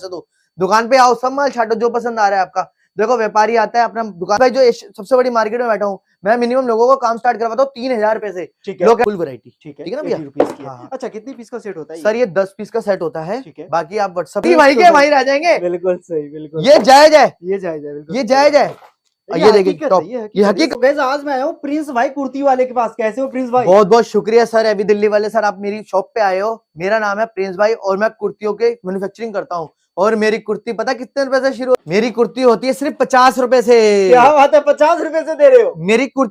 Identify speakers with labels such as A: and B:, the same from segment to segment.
A: पैसे दो, दुकान पे आओ, सब माल छाटो जो पसंद आ रहा है आपका। देखो व्यापारी आता है अपना दुकान भाई, जो सबसे बड़ी मार्केट में बैठा हूँ मैं, मिनिमम लोगों को काम स्टार्ट करवाता हूँ 3,000 रुपए से।
B: ठीक है,
A: लोग फुल वैरायटी,
B: ठीक है
A: ठीक है ना भैया।
B: 80 रुपीस की है।
A: हाँ।
B: अच्छा कितनी पीस का सेट होता है
A: सर ये 10 पीस का सेट होता है,
B: ठीक है।
A: बाकी आप व्हाट्सएप वहीं के वहीं रह जाएंगे।
B: बिल्कुल सही, बिल्कुल
A: ये जायज है,
B: ये जायज है, बिल्कुल
A: ये जायज है। ये देखिए टॉप, ये हकीकत।
B: गाइस आज मैं आया हूँ प्रिंस भाई कुर्ती वाले के पास। कैसे हो प्रिंस भाई?
A: बहुत बहुत शुक्रिया सर, अभी दिल्ली वाले सर, आप मेरी शॉप पे आए हो। मेरा नाम है प्रिंस भाई और मैं कुर्तियों के मैन्युफैक्चरिंग करता हूँ। और मेरी कुर्ती पता कितने रुपए से शुरू? मेरी कुर्ती होती है सिर्फ 50 रुपए से।
B: क्या बात है, 50 रुपए से दे रहे हो?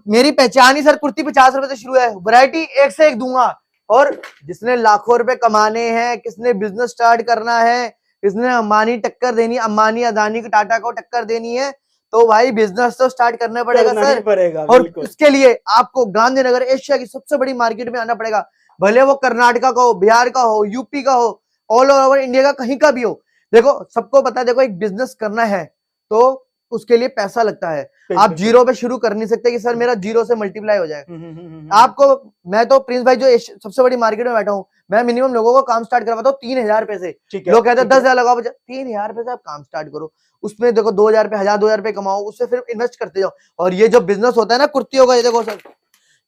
A: मेरी पहचान ही सर कुर्ती 50 रुपए से शुरू है। वैरायटी एक से एक दूंगा। और जिसने लाखों रुपए कमाने हैं, किसने बिजनेस स्टार्ट करना है, किसने अंबानी टक्कर देनी, अंबानी अदानी टाटा को टक्कर देनी है, तो भाई बिजनेस तो स्टार्ट करना पड़ेगा सर।
B: पड़ेगा,
A: और उसके लिए आपको गांधीनगर एशिया की सबसे बड़ी मार्केट में आना पड़ेगा। भले वो कर्नाटका का हो, बिहार का हो, यूपी का हो, ऑल ओवर इंडिया का कहीं का भी हो। देखो सबको पता है, देखो एक बिजनेस करना है तो उसके लिए पैसा लगता है। आप जीरो पे शुरू कर नहीं सकते कि सर मेरा जीरो से मल्टीप्लाई हो जाएगा। आपको मैं तो प्रिंस भाई जो सबसे बड़ी मार्केट में बैठा हूँ मैं, मिनिमम लोगों को काम स्टार्ट करवाता हूँ 3,000 रुपए से। लोग कहते हैं 10,000 लगाओ, 3,000 रुपए से आप काम स्टार्ट करो। उसमें देखो 2,000 रुपए, 1,000 2,000 रुपए कमाओ, उससे फिर इन्वेस्ट करते जाओ। और ये जो बिजनेस होता है ना कुर्तियों का, ये देखो सर,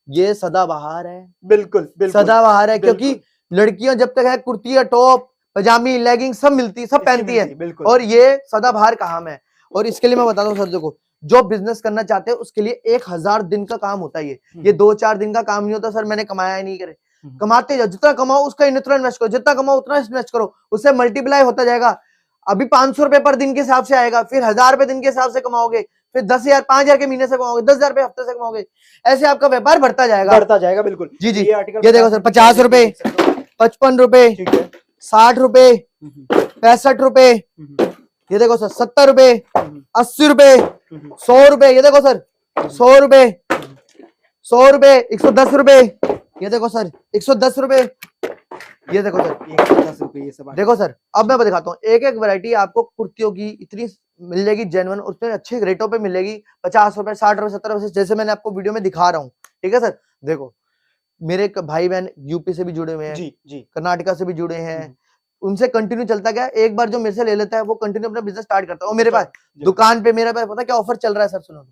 A: ये सदाबहार है।
B: बिल्कुल
A: सदाबहार है, क्योंकि लड़कियां जब तक है कुर्ती या टॉप पजामी लेगिंग सब मिलती, सब पहनती है। और ये सदाबहार काम है। और इसके लिए मैं बताता हूँ सर, देखो जो बिजनेस करना चाहते हैं उसके लिए 1,000 दिन का काम होता है। ये 2-4 दिन का काम नहीं होता सर, मैंने कमाया ही नहीं करे। कमाते जाओ, जितना कमाओ उसका इतना इन्वेस्ट करो, जितना कमाओ उतना इन्वेस्ट करो, उससे मल्टीप्लाई होता जाएगा। अभी 500 रुपए पर दिन के हिसाब से आएगा, फिर 1,000 रुपए दिन के हिसाब से कमाओगे, फिर 10,000 5,000 के महीने से कमाओगे, 10,000 रुपए हफ्ते से कमाओगे। ऐसे आपका व्यापार बढ़ता जाएगा,
B: बिल्कुल।
A: जी जी। ये देखो सर 50 रुपए, 55 रुपए, 60 रुपए, 65 रुपए, ये देखो सर 70 रुपए, 80 रुपए, 100 रुपए, ये देखो सर 100 रुपए, 100 रुपए, 110 रुपए, ये देखो सर 110 रुपए, ये देखो सर
B: 110 रुपए। ये सब
A: देखो सर, अब मैं दिखाता हूँ एक एक वैरायटी आपको कुर्तियों की इतनी मिल जाएगी जेन्युइन, उसमें अच्छे रेटों पे मिलेगी। 50 रुपए, 60 रुपए, 70 रुपए, जैसे मैंने आपको वीडियो में दिखा रहा हूँ, ठीक है सर। देखो मेरे भाई बहन यूपी से भी जुड़े हुए हैं, जी, कर्नाटका से भी जुड़े हैं, उनसे कंटिन्यू चलता गया। एक बार जो मेरे से ले लेता है वो कंटिन्यू अपना बिजनेस स्टार्ट करता है। और मेरे पास दुकान पे मेरे पास पता क्या ऑफर चल रहा है सर, सुनो।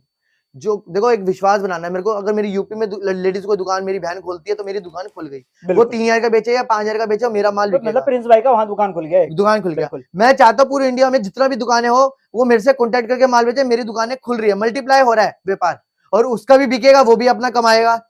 A: जो देखो एक विश्वास बनाना है मेरे को, अगर मेरी यूपी में लेडीज को दुकान मेरी बहन खोलती है तो मेरी दुकान खुल गई। वो 3,000 का बेचे या 5,000 का बेचे, मेरा माल बिकेगा।
B: मतलब प्रिंस भाई का वहां दुकान खुल गया,
A: दुकान खुल गया। मैं चाहता हूँ पूरी इंडिया में जितना भी दुकानें हो वो मेरे से कॉन्टेक्ट करके माल बेचे। मेरी दुकानें खुल रही है, मल्टीप्लाई हो रहा है व्यापार, और उसका भी बिकेगा, वो भी अपना कमाएगा।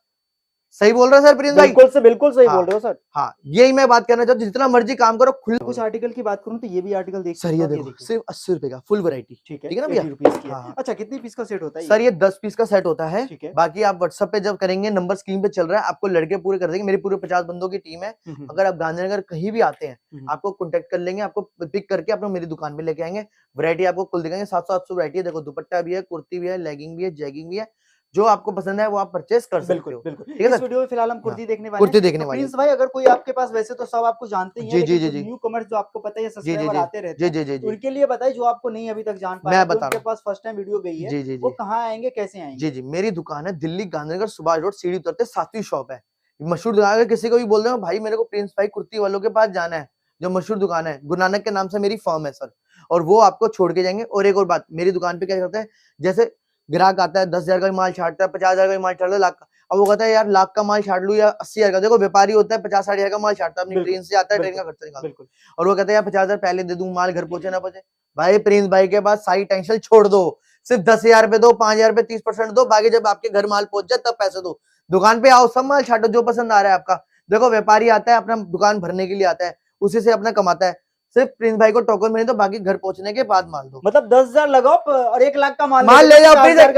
A: सही बोल रहे हो सर प्रिंस भाई?
B: बिल्कुल सही बोल रहे हो सर।
A: हाँ, यही मैं बात करना चाहता हूँ, जितना मर्जी काम करो खुल।
B: कुछ आर्टिकल की बात करूं तो ये भी आर्टिकल देख
A: सर, ये देखो सिर्फ 80 रुपए का फुल वैरायटी, ठीक है ना भैया।
B: 80 रुपीस की है।
A: हाँ।
B: अच्छा कितनी पीस का सेट होता है?
A: सर ये 10 पीस का सेट होता है,
B: ठीक है।
A: बाकी आप व्हाट्सएप पे जब करेंगे, नंबर स्क्रीन पे चल रहा है, आपको लड़के पूरे कर देंगे। मेरी पूरे 50 बंदों की टीम है। अगर आप गांधीनगर कहीं भी आते हैं आपको कॉन्टेक्ट कर लेंगे, आपको पिक करके अपने मेरी दुकान पे लेके आएंगे। वैरायटी आपको कुल दिखाएंगे, 700-800 वैरायटी है। देखो दुपट्टा भी है, कुर्ती भी है, लेगिंग भी है, जैगिंग भी है। जो आपको पसंद है वो आप परचेस कर सकते हो।
B: बिल्कुल।
A: ठीक है
B: इस वीडियो में फिलहाल हम कुर्ती देखने वाले हैं।
A: कुर्ती देखने वाले हैं।
B: प्रिंस भाई अगर कोई आपके पास, वैसे तो सब आपको जानते ही हैं, लेकिन न्यू कमर्स जो आपको पता है सब्सक्राइबर आते रहते हैं, उनके लिए बताइए जो आपको नहीं अभी तक जान पाए, उनके पास फर्स्ट टाइम वीडियो गई है, वो कहाँ आएंगे, कैसे आएंगे?
A: जी जी, मेरी दुकान है दिल्ली गांधीनगर सुभाष रोड, सीढ़ी उतरते 7वीं शॉप है। मशहूर दुकान है। किसी को भी बोल रहे हो भाई मेरे को प्रिंस भाई कुर्ती वालों के पास जाना है, जो मशहूर दुकान है, गुरु नानक के नाम से मेरी फर्म है सर, और वो आपको छोड़ के जाएंगे। और एक और बात, मेरी दुकान पे क्या करते हैं, जैसे ग्राहक आता है 10,000 का माल छाटता है, 50,000 का माल छाट लो, लाख का, अब वो कहता है यार लाख का माल छाट लू या 80,000 का। देखो व्यापारी होता है 50-60 हजार का माल छाटता है, अपनी ट्रेन से आता है, ट्रेन का खर्चा निकालता है, और वो कहता है यार 50,000 पहले दे दूं, माल घर पहुंचे ना पहुंचे। भाई प्रिंस भाई के पास सारी टेंशन छोड़ दो, सिर्फ 10,000 रुपए दो, 5,000 रुपए 30% दो, बाकी जब आपके घर माल पहुंच जाए तब पैसे दो। दुकान पे आओ, सब माल छाटो जो पसंद आ रहा है आपका। देखो व्यापारी आता है अपना दुकान भरने के लिए आता है, उसी से अपना कमाता है। सिर्फ प्रिंस भाई को टोकन मिले तो बाकी घर पहुंचने के बाद माल दो।
B: मतलब 10,000 लगाओ और 1 लाख का माल
A: ले जाओ।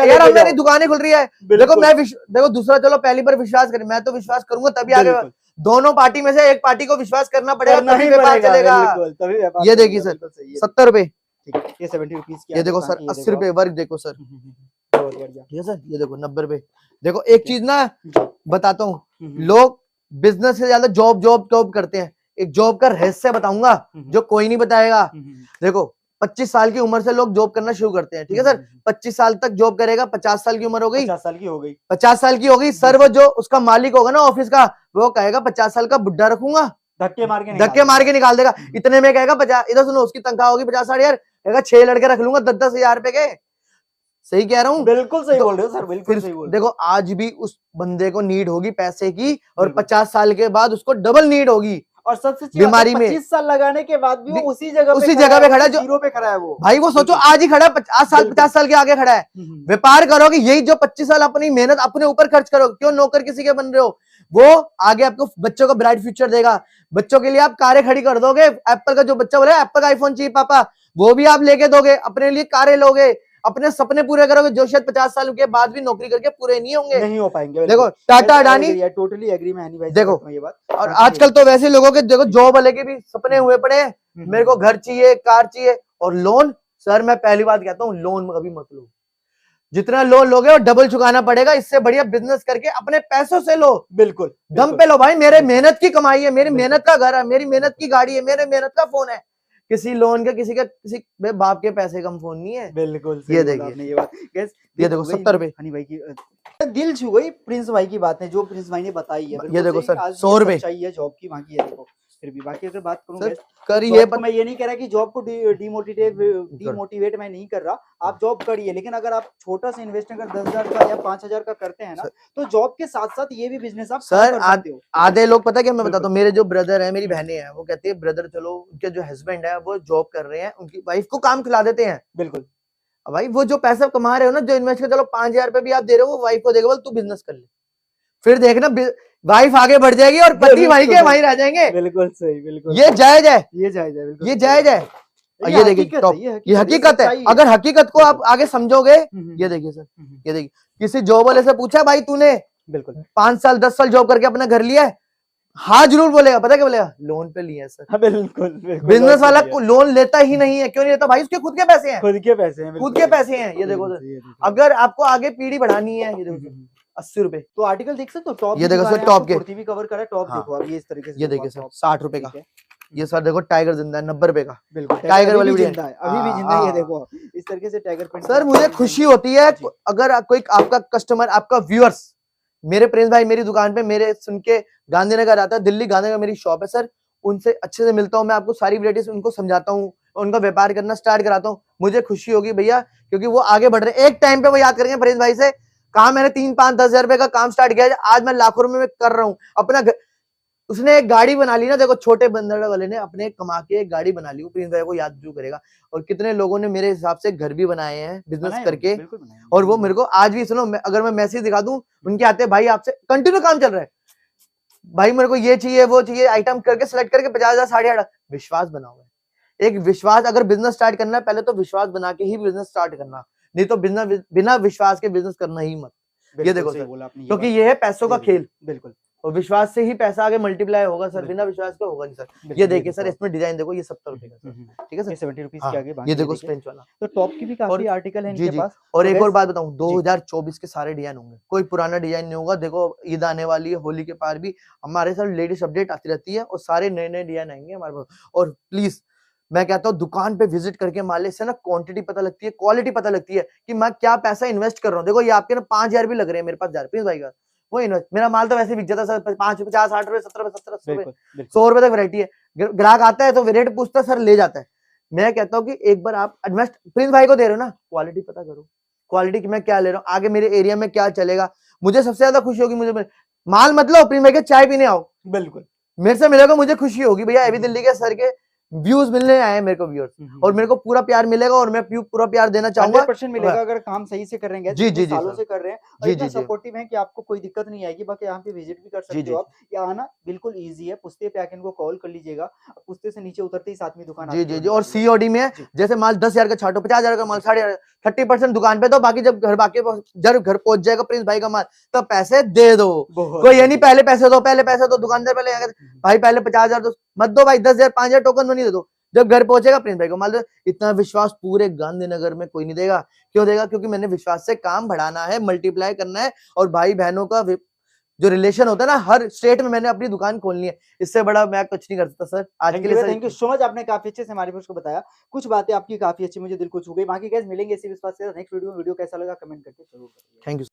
A: यार अब मेरी दुकानें खुल रही है। देखो मैं देखो दूसरा चलो पहली बार विश्वास करें, मैं तो विश्वास करूंगा तभी आगे। दोनों पार्टी में से एक पार्टी को विश्वास करना पड़ेगा, तभी व्यापार चलेगा। ये देखिए सर 70 रुपए,
B: ये 70 रुपीस की।
A: ये देखो सर 80 रुपए वर्क, देखो सर
B: बहुत बढ़िया,
A: ठीक है सर। ये देखो 90 रुपए। देखो एक चीज ना बताता हूँ, लोग बिजनेस से ज्यादा जॉब करते हैं। एक जॉब का रहस्य बताऊंगा जो कोई नहीं बताएगा। देखो 25 साल की उम्र से लोग जॉब करना शुरू करते हैं, ठीक है सर। 25 साल तक जॉब करेगा, 50 साल की उम्र हो गई,
B: 50 साल की हो गई,
A: 50 साल की हो गई सर। वो जो उसका मालिक होगा ना ऑफिस का, वो कहेगा 50 साल का बुड्ढा रखूंगा,
B: धक्के मार के
A: निकाल देगा। इतने में कहेगा 50, इधर सुनो उसकी तनख्वाह होगी 50-60 हजार, कहेगा 6 लड़के रख लूंगा 10-10 हजार रुपए के। सही कह रहा हूँ?
B: बिल्कुल सही बोल रहे हो सर, बिल्कुल सही बोल रहे हो।
A: देखो आज भी उस बंदे को नीड होगी पैसे की, और 50 साल के बाद उसको डबल नीड होगी।
B: और सबसे
A: बीमारी में
B: 25 साल लगाने के बाद भी वो उसी जगह
A: पे खड़ा है, जो
B: जीरो पे खड़ा है वो।
A: भाई वो सोचो आज ही खड़ा है, 50 साल के आगे खड़ा है। व्यापार करोगे, यही जो 25 साल अपनी मेहनत अपने ऊपर खर्च करोगे, क्यों नौकर किसी के बन रहे हो? वो आगे आपको बच्चों को ब्राइट फ्यूचर देगा। बच्चों के लिए आप कारें खड़ी कर दोगे। एप्पल का जो बच्चा बोले एप्पल का आईफोन चाहिए पापा, वो भी आप लेके दोगे। अपने लिए कारें लोगे, अपने सपने पूरे करोगे, जो शायद 50 साल के बाद भी नौकरी करके पूरे नहीं होंगे,
B: नहीं हो पाएंगे।
A: देखो टाटा अडानी,
B: टोटली एग्री मैं भाई,
A: देखो
B: ये बात।
A: और आजकल तो वैसे लोगों के देखो जॉब वाले के भी सपने हुए पड़े हैं, मेरे को घर चाहिए, कार चाहिए, और लोन। सर मैं पहली बात कहता हूँ, लोन कभी मत लो। जितना लोन लोगे वो डबल चुकाना पड़ेगा। इससे बढ़िया बिजनेस करके अपने पैसों से लो,
B: बिल्कुल
A: दम पे लो। भाई मेरे मेहनत की कमाई है, मेरी मेहनत का घर है, मेरी मेहनत की गाड़ी है, मेरे मेहनत का फोन है। किसी लोन के किसी बाप के पैसे कम फोन नहीं है।
B: बिल्कुल
A: ये देखिए,
B: ये बात
A: ये देखो 70 रुपए।
B: हनी भाई की दिल छू गई प्रिंस भाई की बातें, जो प्रिंस भाई ने बताई है।
A: ये देखो सर 100 रुपए
B: चाहिए जॉब की, बाकी है देखो। फिर भी बाकी अगर बात करूं
A: करिए,
B: मैं ये नहीं कह रहा कि जॉब को डीमोटिवेट मैं नहीं कर रहा, आप जॉब करिए, लेकिन अगर आप छोटा सा इन्वेस्ट अगर 10,000 का या 5,000 का करते हैं ना, तो जॉब के साथ साथ ये भी बिजनेस आप
A: सर आधे लोग पता क्या मैं बताता हूँ, मेरे जो ब्रदर है, मेरी बहनें हैं, वो कहती है ब्रदर चलो, उनके जो हस्बैंड है वो जॉब कर रहे हैं, उनकी वाइफ को काम खिला देते हैं।
B: बिल्कुल
A: भाई वो जो पैसा कमा रहे हो ना, जो इन्वेस्ट कर, चलो 5,000 रुपए भी आप दे रहे हो, वो वाइफ को देगा, बोल तू बिजनेस कर ले, फिर देखना वाइफ आगे बढ़ जाएगी और पति वहीं के वहीं रह जाएंगे।
B: बिल्कुल सही, बिल्कुल
A: ये जायज है,
B: ये जायज है, बिल्कुल
A: ये जायज है। ये देखिए टॉप, ये हकीकत है। अगर हकीकत को आप आगे समझोगे, ये देखिए सर, ये देखिए किसी जॉब वाले से पूछा भाई तूने
B: बिल्कुल
A: 5 साल 10 साल जॉब करके अपना घर लिया है? हाँ जरूर बोलेगा। पता क्या बोलेगा? लोन पे लिया है सर।
B: बिल्कुल
A: बिजनेस वाला को लोन लेता ही नहीं है। क्यों नहीं लेता भाई? उसके खुद के पैसे हैं,
B: खुद के पैसे हैं,
A: खुद के पैसे हैं। ये देखो सर, अगर आपको आगे पीढ़ी बढ़ानी है, ये देखो 80 रुपए।
B: तो आर्टिकल देख सकते हो टॉप,
A: ये देखो सर टॉप के
B: कुर्ती भी कवर करा टॉप। देखो अब ये इस तरीके से,
A: ये देखिए सर 60 रुपए का। ये सर देखो टाइगर जिंदा है 90 रुपए का।
B: बिल्कुल
A: टाइगर वाली
B: जिंदा है, अभी भी जिंदा है। ये देखो इस तरीके से टाइगर प्रिंट।
A: सर मुझे खुशी होती है अगर कोई आपका कस्टमर, आपका व्यूअर्स, मेरे प्रिंस भाई मेरी दुकान पे मेरे सुन के गांधीनगर आता है, दिल्ली गांधीनगर मेरी शॉप है सर, उनसे अच्छे से मिलता हूँ मैं, आपको सारी वैरायटीज उनको समझाता हूँ, उनका व्यापार करना स्टार्ट कराता हूँ। मुझे खुशी होगी भैया, क्योंकि वो आगे बढ़ रहे हैं। एक टाइम पे वो याद करेंगे प्रिंस भाई से, कहा मैंने 3-5-10 हजार रुपए का काम स्टार्ट किया, आज मैं लाखों रुपए में कर रहा हूँ अपना। उसने एक गाड़ी बना ली ना, देखो छोटे बंदर वाले ने अपने कमा के एक गाड़ी बना ली, वो प्रिंस भाई को याद जरूर करेगा। और कितने लोगों ने मेरे हिसाब से घर भी बनाए हैं बिजनेस करके, और वो मेरे को आज भी, सुनो अगर मैं मैसेज दिखा दूं उनके आते, भाई आपसे कंटिन्यू काम चल रहा है, भाई मेरे को ये चाहिए वो चाहिए, आइटम करके सिलेक्ट करके 50,000 60,000। विश्वास बनाओ, एक विश्वास, अगर बिजनेस स्टार्ट करना है पहले तो विश्वास बना के ही बिजनेस स्टार्ट करना, नहीं तो बिना विश्वास के बिजनेस करना ही मत। ये देखो सर, क्योंकि ये है पैसों का खेल।
B: बिल्कुल,
A: और विश्वास से ही पैसा आगे मल्टीप्लाई होगा सर, बिना विश्वास के होगा नहीं सर। ये देखिए सर, इसमें डिजाइन देखो, ये 70 रुपए का सर, ठीक है सर,
B: 70 रुपीज के आगे।
A: ये देखो स्पेंच वाला,
B: तो टॉप की भी काफी आर्टिकल है इनके पास।
A: और एक और बात बताऊं, 2024 के सारे डिजाइन होंगे, कोई पुराना डिजाइन नहीं होगा। देखो ईद आने वाली है, होली के पार भी हमारे साथ लेटेस्ट अपडेट आती रहती है, और सारे नए नए डिजाइन आएंगे हमारे पास। और प्लीज मैं कहता हूँ दुकान पे विजिट करके माले से ना क्वांटिटी पता लगती है, क्वालिटी पता लगती है कि मैं क्या पैसा इन्वेस्ट कर रहा हूँ। देखो ये आपके ना 5,000 भी लग रहे हैं मेरे पास, प्रिंस भाई का वो इन्वेस्ट, मेरा माल तो वैसे बिक जाता है सर 5, 50, 60 रुपए, 70 रुपए, 70, 80 रुपए, 100 रुपए तक वैरायटी है। ग्राहक आता है तो रेट पूछता है, सर ले जाता है। मैं कहता हूँ कि एक बार आप इन्वेस्ट प्रिंस भाई को दे रहे हो ना, क्वालिटी पता करो, क्वालिटी की मैं क्या ले रहा हूँ, आगे मेरे एरिया में क्या चलेगा। मुझे सबसे ज्यादा खुशी होगी, मुझे माल मतलब प्रिंस भाई के चाय पीने आओ, बिल्कुल मेरे से मिलेगा, मुझे खुशी होगी भैया। अभी दिल्ली के सर के व्यूज मिलने आए मेरे को व्यूअर्स, और मेरे को पूरा प्यार मिलेगा, और मैं पूरा प्यार देना चाहूंगा।
B: 100% मिलेगा अगर काम सही से कर रहे हैं, जी सालों से कर रहे हैं, और इतना सपोर्टिव है कि आपको कोई दिक्कत नहीं आएगी। बाकी यहाँ पे विजिट भी कर सकते हो आप, यहाँ आना बिल्कुल इजी है। पुस्ते पे आके इनको कॉल कर लीजिएगा, पुस्ते से नीचे उतरते ही 7वीं दुकान।
A: जी। और COD में जैसे माल 10,000 का छाटो, 50,000 का माल 30,000, 30% दुकान पे दो, बाकी जब घर पहुंच जाएगा प्रिंस भाई का माल तब पैसे दे दो। कोई ये नहीं पहले पैसे दो, दुकानदार पहले भाई पहले 50,000 दो, मत दो भाई, 10,000 5,000 टोकन मनी दे दो, जब घर पहुंचेगा प्रिंस भाई को माल दो। इतना विश्वास पूरे गांधीनगर में कोई नहीं देगा। क्यों देगा? क्योंकि मैंने विश्वास से काम बढ़ाना है, मल्टीप्लाई करना है, और भाई बहनों का जो रिलेशन होता है ना, हर स्टेट में मैंने अपनी दुकान खोलनी है। इससे बड़ा मैं कुछ नहीं कर सकता सर। आज के लिए
B: थैंक यू सो मच, आपने काफी अच्छे से हमारे को बताया, कुछ बातें आपकी काफी अच्छी मुझे दिल को छू गई। बाकी गाइस मिलेंगे इसी विश्वास से नेक्स्ट वीडियो कैसा लगा कमेंट करके जरूर बताइए।
A: Thank you.